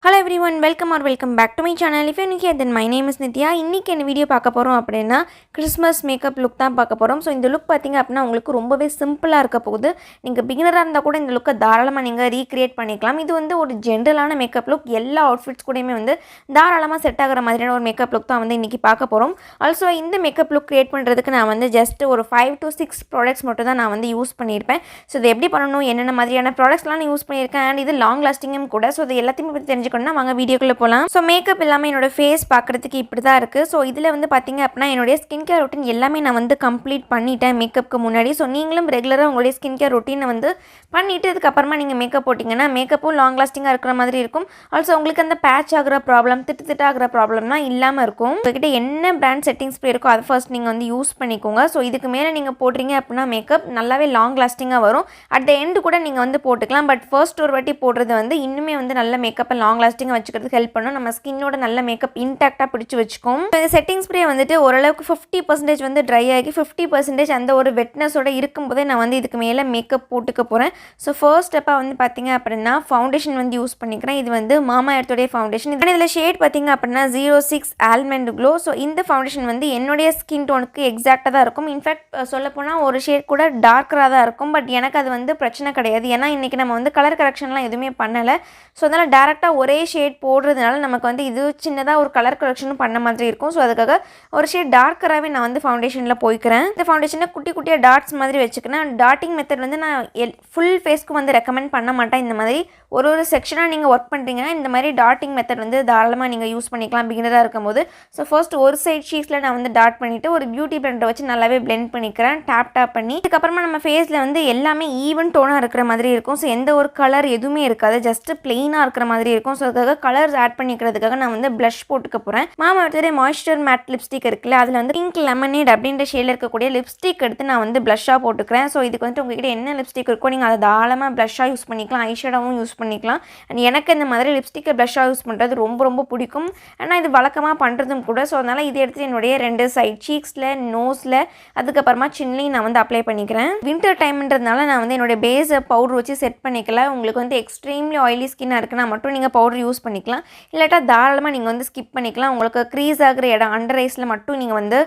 Hello everyone, welcome back to my channel. If you're new here, then my name is Nithya. இன்னைக்கு என்ன video பார்க்க போறோம் அப்படினா Christmas makeup look தான் பார்க்க போறோம். சோ இந்த லுக் பாத்தீங்க அப்படினா உங்களுக்கு ரொம்பவே சிம்பிளா இருக்க போகுது. நீங்க பிகினரா இருந்தா கூட இந்த லுக்க தாராளமா நீங்க ரீக்ரியேட் பண்ணிக்கலாம். இது வந்து ஒரு ஜெனரலான மேக்கப் லுக். எல்லா அவுட்ஃபிட்ஸ் கூடயுமே வந்து தாராளமா செட் ஆகுற மாதிரியான ஒரு மேக்கப் லுக் தான் வந்து இன்னைக்கு பார்க்க போறோம். ஆல்சோ இந்த மேக்கப் லுக் கிரியேட் பண்றதுக்கு நான் வந்து ஜஸ்ட் ஒரு 5 to 6 ப்ராடக்ட்ஸ் மட்டும் தான் நான் வந்து யூஸ் பண்ணியிருப்பேன். சோ இது எப்படி பண்ணனும், என்னென்ன மாதிரியான ப்ராடக்ட்ஸ்லாம் நான் யூஸ் பண்ணியிருக்கேன் and இது லாங் லாஸ்டிங்கும் கூட. சோ இது எல்லாத்தையும் பத்தி தெரிஞ்சுக்கணும்னா வாங்க வீடியோக்குள்ள போலாம். சோ மேக்கப் எல்லாமே என்னோட ஃபேஸ் பார்க்கிறதுக்கு இப்படி தான் இருக்கு. சோ இதுல வந்து பாத்தீங்க அப்படினா என்னோட ஸ்கின் கேர் ரொட்டீன் எல்லாமே நான் வந்து கம்ப்ளீட் பண்ணிட்டேன் மேக்கப்க்கு முன்னாடி. சோ நீங்களும் ரெகுலரா உங்களுடைய ஸ்கின் கேர் ரொட்டீனை வந்து பண்ணிட்டு அதுக்கு அப்புறமா நீங்க மேக்கப் போட்டீங்கன்னா மேக்கப்பும் லாங் லாஸ்டிங்கா இருக்கிற மாதிரி இருக்கும். ஆல்சோ உங்களுக்கு அந்த பேட்ச் ஆகுற ப்ராப்ளம், திட்டு ஆகுற ப்ராப்ளம்லாம் இல்லாம இருக்கும். உங்ககிட்ட என்ன பிராண்ட் செட்டிங் ஸ்ப்ரே இருக்கோ அதை ஃபர்ஸ்ட் நீங்க வந்து யூஸ் பண்ணிக்கோங்க. சோ இதுக்கு மேல நீங்க போடுறீங்க அப்படினா மேக்கப் நல்லாவே லாங் லாஸ்டிங்கா வரும். அட் தி எண்ட் கூட நீங்க வந்து போட்டுக்கலாம். பட் ஃபர்ஸ்ட் ஒரு வாட்டி போடுறது வந்து இன்னுமே வந்து நல்ல மேக்கப் லாங் லாஸ்டிங்கா வச்சுக்கிறதுக்கு ஹெல்ப் பண்ணும். நம்ம ஸ்கின்னோட நல்ல மேக்கப் இன்டாக்டா பிடிச்சு வச்சுக்கும். இந்த செட்டிங் ஸ்ப்ரே வந்துட்டு ஓரளவுக்கு 50% வந்து ட்ரை ஆகி 50% அந்த ஒரு வெட்னஸோட இருக்கும்போதே நான் வந்து இதுக்கு மேல மேக்கப் போட்டுக்க போறேன். ஸோ ஃபர்ஸ்ட் ஸ்டெப்பா வந்து பாத்தீங்க அப்படின்னா ஃபவுண்டேஷன் வந்து யூஸ் பண்ணிக்கிறேன். இது வந்து மாமா எர்த்தோடைய ஃபவுண்டேஷன். இதுல ஷேட் பாத்தீங்க அப்படின்னா 06 ஆல்மண்ட் க்ளோ. ஸோ இந்த ஃபவுண்டேஷன் வந்து என்னுடைய ஸ்கின் டோனுக்கு எக்ஸாக்டா தான் இருக்கும். இன்ஃபேக்ட் சொல்ல போனா ஒரு ஷேட் கூட டார்க்கரா தான் இருக்கும். பட் எனக்கு அது வந்து பிரச்சனை கிடையாது. ஏன்னா இன்னைக்கு நம்ம வந்து கலர் கரெக்ஷன்லாம் எதுவுமே பண்ணல. ஸோ அதனால டேரக்டா ஒரே ஷேட் போடுறதுனால நமக்கு வந்து இது சின்னதா ஒரு கலர் கரெக்ஷனும் பண்ண மாதிரி இருக்கும். ஸோ அதுக்காக ஒரு ஷேட் டார்க்கராகவே நான் வந்து ஃபவுண்டேஷன்ல போய்க்கிறேன். இந்த ஃபவுண்டேஷனை குட்டி குட்டியா டாட்ஸ் மாதிரி வச்சுக்கிறேன். டாட்டிங் மெத்தட் வந்து நான் ஃபுல் ஃபேஸ்க்கு வந்து ரெக்கமெண்ட் பண்ண மாட்டேன். இந்த மாதிரி ஒரு செக்ஷனாக நீங்கள் ஒர்க் பண்ணுறீங்கன்னா இந்த மாதிரி டாட்டிங் மெத்தட் வந்து தாராளமாக நீங்கள் யூஸ் பண்ணிக்கலாம் பிகினராக இருக்கும்போது. ஸோ ஃபர்ஸ்ட் ஒரு சைட் ஷீட்ஸில் நான் வந்து டாட் பண்ணிவிட்டு ஒரு பியூட்டி பிளெண்டரை வச்சு நல்லாவே பிளெண்ட் பண்ணிக்கிறேன். டேப் பண்ணி அதுக்கப்புறமா நம்ம ஃபேஸில் வந்து எல்லாமே ஈவன் டோனாக இருக்கிற மாதிரி இருக்கும். ஸோ எந்த ஒரு கலர் எதுவுமே இருக்காது, ஜஸ்ட் பிளெயினாக இருக்கிற மாதிரி இருக்கும். ஸோ அதுக்காக கலர்ஸ் ஆட் பண்ணிக்கிறதுக்காக நான் வந்து ப்ளஷ் போட்டுக்க போகிறேன். மாமா எர்த்தோட மாய்ஸ்சர் மேட் லிப்ஸ்டிக் இருக்குல்ல, அதில் வந்து பிங்க் லெமனேட் அப்படின்ற ஷேடில் இருக்கக்கூடிய லிப்ஸ்டிக் எடுத்து நான் வந்து ப்ளஷ்ஷாக போட்டுக்கிறேன். ஸோ இதுக்கு வந்து உங்ககிட்ட என்ன லிப்ஸ்டிக் இருக்கோ நீங்கள் அதை தாராளமாக ப்ளஷ்ஷாக யூஸ் பண்ணிக்கலாம், ஐஷேடோவும் யூஸ் பண்ணிக்கலாம். அண்ட் எனக்கு இந்த மாதிரி லிப்ஸ்டிக்கை ப்ளஷ்ஷாக யூஸ் பண்ணுறது ரொம்ப பிடிக்கும். ஆனால் இது வழக்கமாக பண்ணுறதும் கூட. ஸோ அதனால் இதை எடுத்து என்னுடைய 2 சைட் சீக்ஸில், நோஸில், அதுக்கப்புறமா சின்லையும் நான் வந்து அப்ளை பண்ணிக்கிறேன். வின்டர் டைம்ன்றதுனால நான் வந்து என்னுடைய பேஸை பவுடர் வச்சு செட் பண்ணிக்கல. உங்களுக்கு வந்து எக்ஸ்ட்ரீம்லி ஆயிலி ஸ்கின்னாக இருக்குன்னா மட்டும் நீங்கள் பவுடர் யூஸ் பண்ணிக்கலாம். இல்லாட்டா தாராளமாக நீங்கள் வந்து ஸ்கிப் பண்ணிக்கலாம். உங்களுக்கு க்ரீஸ் ஆகிற இடம் அண்டர் ஐஸில் மட்டும் நீங்கள் வந்து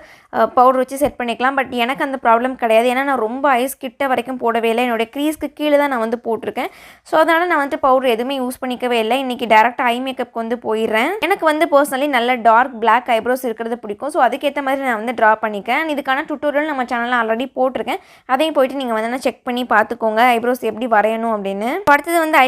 பவுடர் வச்சு செட் பண்ணிக்கலாம். பட் எனக்கு அந்த ப்ராப்ளம் கிடையாது. ஏன்னா நான் ரொம்ப ஐஸ் கிட்ட வரைக்கும் போடவே இல்லை. என்னுடைய க்ரீஸ்க்கு கீழே தான் நான் வந்து போட்டிருக்கேன். ஸோ அதனால் நான் வந்து பவுடர் எதுவுமே யூஸ் பண்ணிக்கவே இல்லை. இன்றைக்கி டேரெக்டாக ஐ மேக்கப்க்கு வந்து போயிடுறேன். எனக்கு வந்து பர்சனலி நல்ல டார்க் பிளாக் ஐப்ரோஸ் இருக்கிறது பிடிக்கும். ஸோ அதுக்கேற்ற மாதிரி நான் வந்து ட்ரா பண்ணிக்கிறேன். இதுக்கான டுட்டோரியல் நம்ம சேனலில் ஆல்ரெடி போட்டிருக்கேன். அதையும் போயிட்டு நீங்கள் வந்து செக் பண்ணி பார்த்துக்கோங்க ஐப்ரோஸ் எப்படி வரையணும் அப்படின்னு. அடுத்தது வந்து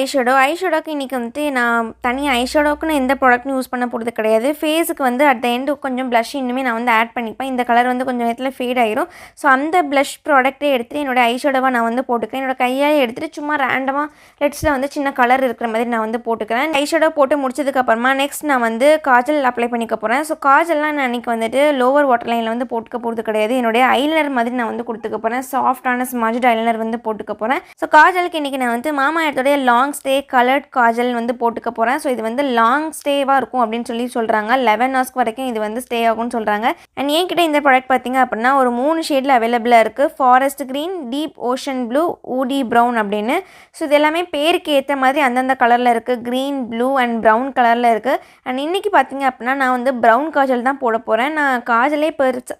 ஐஷேடோக்கு இன்றைக்கி வந்து நான் தனியாக ஐஷேடோக்கு நான் எந்த ப்ராடக்ட்டும் யூஸ் பண்ண போகிறது கிடையாது. ஃபேஸுக்கு வந்து அட் த எண்டு கொஞ்சம் ப்ளஷ் இன்னுமே நான் வந்து ஆட் பண்ணிப்பேன். இந்த கலர் வந்து கொஞ்சம் நேரத்தில் ஃபேட் ஆயிரும். ஸோ அந்த ப்ளஷ் ப்ராடக்ட்டே எடுத்துகிட்டு என்னோட ஐஷேடோவாக நான் வந்து போட்டுக்கிறேன். என்னோட கையால் எடுத்துகிட்டு சும்மா ரேண்டமாக லெட்ஸில் வந்து சின்ன கலர் இருக்கிற மாதிரி நான் வந்து போட்டுக்கிறேன். ஐஷேடோ போட்டு முடிச்சதுக்கப்புறமா நெக்ஸ்ட் நான் வந்து காஜல் அப்ளை பண்ணிக்க போகிறேன். ஸோ காஜல்லாம் நான் அன்றைக்கி வந்துட்டு லோவர் வாட்டர் லைனில் வந்து போட்டுக்க போகிறது கிடையாது. என்னுடைய ஐலைனர் மாதிரி நான் வந்து கொடுத்துக்க போகிறேன். சாஃப்டான ஸ்மஜ்ட் ஐலைனர் வந்து போட்டுக்க போகிறேன். ஸோ காஜலுக்கு இன்றைக்கி நான் வந்து மாமா எர்த்தோடைய லாங் ஸ்டே கலர்ட் காஜல் வந்து போட்டுக்க போகிறேன். ஸோ இது வந்து லாங் ஸ்டேவாக இருக்கும் அப்படின்னு சொல்கிறாங்க. 11 ஹவர்ஸ்க்கு வரைக்கும் இது வந்து ஸ்டே ஆகும்னு சொல்கிறாங்க. அண்ட் என்கிட்ட இந்த ப்ராடக்ட் பார்த்தீங்க அப்படின்னா ஒரு 3 ஷேடில் அவைலபிளாக இருக்குது. Forest green, deep ocean blue, Ooty brown அப்படின்னு. ஸோ இது எல்லாமே பேருக்கு ஏற்ற மாதிரி அந்தந்த கலரில் இருக்குது. க்ரீன், ப்ளூ அண்ட் ப்ரௌன் கலரில் இருக்குது. அண்ட் இன்றைக்கி பார்த்தீங்க அப்படின்னா நான் வந்து ப்ரௌன் காஜல் தான் போட போகிறேன். நான் காஜலே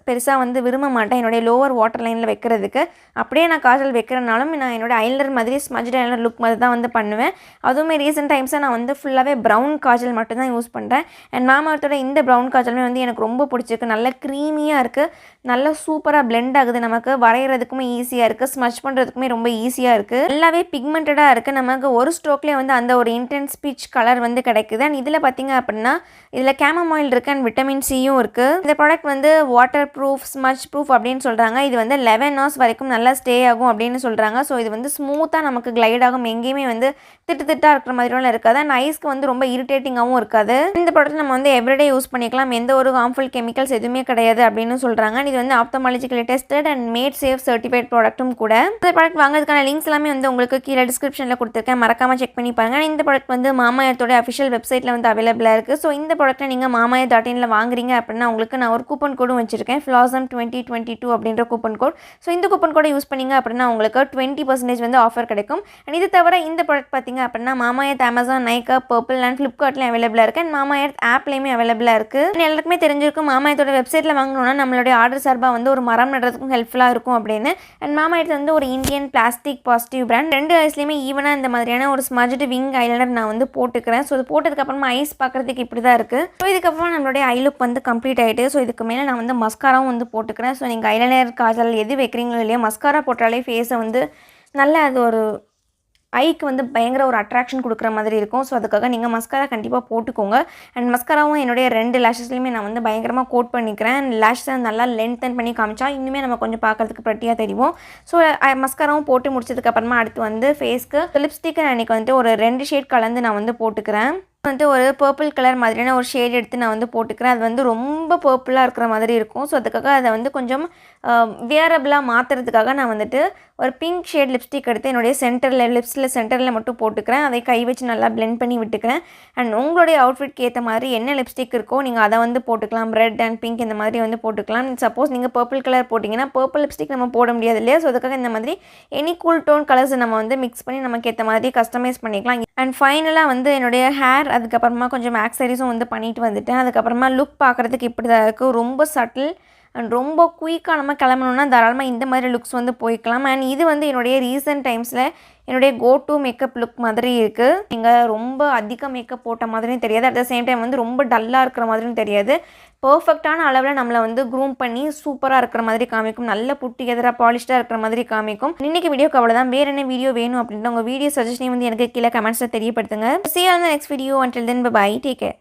பெருசாக வந்து விரும்ப மாட்டேன் என்னுடைய லோவர் வாட்டர் லைனில் வைக்கிறதுக்கு. அப்படியே நான் காஜல் வைக்கிறனாலும் நான் என்னோடய ஐலைனர் மாதிரி ஸ்மஜ்ட் ஐலைனர் லுக் மாதிரி தான் வந்து பண்ணுவேன். அதுவுமே ரீசெண்ட் டைம்ஸாக நான் வந்து ஃபுல்லாகவே ப்ரௌன் காஜல் மட்டும் தான் யூஸ் பண்ணுறேன். அண்ட் மாமா எர்த்தோட இந்த ப்ரௌன் காஜலுமே வந்து எனக்கு ரொம்ப பிடிச்சிருக்கு. நல்ல க்ரீமியாக இருக்குது, நல்லா சூப்பராக பிளெண்ட் ஆகுது. நமக்கு வரைகிறதுக்குமே ஈஸியாக இருக்குது, ஸ்மச் பண்ணுறதுக்குமே ரொம்ப ஈஸியாக இருக்குது. நல்லாவே பிக்மெண்டடாக இருக்குது. நமக்கு ஒரு ஸ்ட்ரோக்லேயே வந்து அந்த ஒரு இன்டென்ஸ் பீச் கலர் வந்து கிடைக்குது. அண்ட் இதில் பார்த்தீங்க அப்படின்னா இதில் கேமமாயில் இருக்குது அண்ட் விட்டமின் சியும் இருக்குது. இந்த ப்ராடக்ட் வந்து வாட்டர் ப்ரூஃப், ஸ்மச் ப்ரூஃப் அப்படின்னு சொல்கிறாங்க. இது வந்து 11 ஹவர்ஸ் வரைக்கும் நல்லா ஸ்டே ஆகும் அப்படின்னு சொல்கிறாங்க. ஸோ இது வந்து ஸ்மூத்தாக நமக்கு கிளைட் ஆகும், எங்கேயுமே வந்து திட்டாக இருக்கிற மாதிரிலாம் இருக்காது. அண்ட் ஐஸ்க்கு வந்து ரொம்ப இரிட்டேட்டிங்காகவும் இருக்காது. இந்த ப்ராடக்ட் நம்ம வந்து எவ்ரிடே யூஸ் பண்ணிக்கலாம். எந்த ஒரு ஹார்ம்ஃபுல் கெமிக்கல்ஸ் எதுவுமே கிடையாது அப்படின்னு சொல்கிறாங்க. இது வந்து ophthalmologically tested and made safe certified ப்ராடக்ட்டும் கூட. இந்த ப்ராடக்ட் வாங்குறதுக்கான லிங்க்ஸ் எல்லாமே வந்து உங்களுக்கு கீழே டிஸ்கிரிப்ஷனில் கொடுத்துருக்கேன். மறக்காமல் செக் பண்ணி பாருங்கள். இந்த ப்ராடக்ட் வந்து மாமா எர்த்தோட அஃபிஷியல் வெப்சைட்டில் வந்து அவைலபிளாக இருக்குது. ஸோ இந்த ப்ராடக்ட்டை நீங்கள் மாமாயர்.inல வாங்குறீங்க அப்படின்னா உங்களுக்கு நான் ஒரு கூப்பன் கோடும் வச்சுருக்கேன். Flawsome 2022 அப்படின்ற கூப்பன் கோட். ஸோ இந்த கூப்பன் கோடை யூஸ் பண்ணிங்க அப்படின்னா உங்களுக்கு 20% வந்து ஆஃபர் கிடைக்கும். அண்ட் இது தவிர இந்த ப்ராடக்ட் பார்த்தீங்க பார்த்தீங்க அப்படின்னா Mamaearth, Amazon, Nykaa, Purplle and ஃப்ளிப்கார்ட்லேயும் அவைலபிளாக இருக்குது. அண்ட் மாமா எர்த் ஆப்லேயுமே அவைலபிளாக இருக்குது. எல்லாருக்குமே தெரிஞ்சிருக்கும் மாமா எர்த்தோட வெப்சைட்டில் வாங்கணும்னா நம்மளுடைய ஆர்டர் சார்பாக வந்து ஒரு மரம் நடுறதுக்கும் ஹெல்ப்ஃபுல்லாக இருக்கும் அப்படின்னு. அண்ட் மாமா எர்த் வந்து ஒரு இந்தியன் பிளாஸ்டிக் பாசிட்டிவ் பிராண்ட். 2 ஐஸ்லேயுமே ஈவனாக இந்த மாதிரியான ஒரு ஸ்மஜ்டு விங் ஐலைனர் நான் வந்து போட்டுக்கிறேன். ஸோ இது போட்டதுக்கப்புறமா ஐஸ் பார்க்குறதுக்கு இப்படி தான் இருக்குது. ஸோ இதுக்கப்புறம் நம்மளுடைய ஐ லுக் வந்து கம்ப்ளீட் ஆகிட்டு. ஸோ இதுக்கு மேலே நான் வந்து மஸ்காராவும் வந்து போட்டுக்கிறேன். ஸோ நீங்கள் ஐலைனர், காஜல் எது வைக்கிறீங்களோ இல்லையோ மஸ்காரா போட்டாலே ஃபேஸை வந்து நல்ல அது ஒரு ஐக்கு வந்து பயங்கர ஒரு அட்ராக்ஷன் கொடுக்குற மாதிரி இருக்கும். ஸோ அதுக்காக நீங்கள் மஸ்காரா கண்டிப்பாக போட்டுக்கோங்க. அண்ட் மஸ்காராவும் என்னுடைய 2 லேஷஸ்லையுமே நான் வந்து பயங்கரமாக கோட் பண்ணிக்கிறேன். அண்ட் லேஷஸை நல்லா லென்த்தன் பண்ணி காமிச்சா இன்னுமே நம்ம கொஞ்சம் பார்க்குறதுக்கு ப்ரெட்டியாக தெரியும். ஸோ மஸ்காராவும் போட்டு முடிச்சதுக்கப்புறமா அடுத்து வந்து ஃபேஸ்க்கு லிப்ஸ்டிக்கை நான் இன்றைக்கி வந்துட்டு ஒரு 2 ஷேட் கலந்து நான் வந்து போட்டுக்கிறேன். வந்துட்டு ஒரு பர்பிள் கலர் மாதிரியான ஒரு ஷேட் எடுத்து நான் வந்து போட்டுக்கிறேன். அது வந்து ரொம்ப பர்பிளாக இருக்கிற மாதிரி இருக்கும். ஸோ அதுக்காக அதை வந்து கொஞ்சம் வியரபிளாக மாற்றுறதுக்காக நான் வந்துட்டு ஒரு பிங்க் ஷேட் லிப்ஸ்டிக் எடுத்து என்னுடைய சென்டரில் மட்டும் போட்டுக்கிறேன். அதை கை வச்சு நல்லா பிளெண்ட் பண்ணி விட்டுக்கிறேன். அண்ட் உங்களுடைய அவுட்ஃபிட்க்கு ஏற்ற மாதிரி என்ன லிப்ஸ்டிக் இருக்கோ நீங்கள் அதை வந்து போட்டுக்கலாம். ரெட் அண்ட் பிங்க் இந்த மாதிரி வந்து போட்டுக்கலாம். சப்போஸ் நீங்கள் பர்பிள் கலர் போட்டிங்கன்னா பர்பிள் லிப்ஸ்டிக் நம்ம போட முடியாது இல்லையா? ஸோ அதுக்காக இந்த மாதிரி எனி கூல் டோன் கலர்ஸ் நம்ம வந்து மிக்ஸ் பண்ணி நமக்கு ஏற்ற மாதிரி கஸ்டமைஸ் பண்ணிக்கலாம். அண்ட் ஃபைனலாக வந்து என்னுடைய ஹேர் அதுக்கப்புறமா கொஞ்சம் ஆக்சரிஸும் வந்து பண்ணிட்டு வந்துட்டேன். அதுக்கப்புறமா லுக் பார்க்குறதுக்கு இப்படி தான் இருக்குது. ரொம்ப சட்டில் அண்ட் ரொம்ப குயிக்காக நம்ம கிளம்பணுன்னா தாராளமாக இந்த மாதிரி லுக்ஸ் வந்து போய்க்கலாம். அண்ட் இது வந்து என்னுடைய ரீசன்ட் டைம்ஸில் என்னுடைய கோ டு மேக்கப் லுக் மாதிரி இருக்குது. நீங்கள் ரொம்ப அதிக மேக்கப் போட்ட மாதிரியும் தெரியாது, அட் த சேம் டைம் வந்து ரொம்ப டல்லாக இருக்கிற மாதிரியும் தெரியாது. பர்ஃபெக்டான அளவில் நம்மளை வந்து க்ரூம் பண்ணி சூப்பராக இருக்கிற மாதிரி காமிக்கும். நல்ல புட்டி எதிராக பாலிஷ்டாக இருக்கிற மாதிரி காமிக்கும். இன்றைக்கி வீடியோக்கு அவ்வளோதான். வேறு என்ன வீடியோ வேணும் அப்படின்ட்டு உங்கள் வீடியோ சஜஷனையும் வந்து எனக்கு கீழே கமெண்ட்ஸில் தெரியப்படுத்துங்க. See you on the next video. Until then, bye bye. Take care.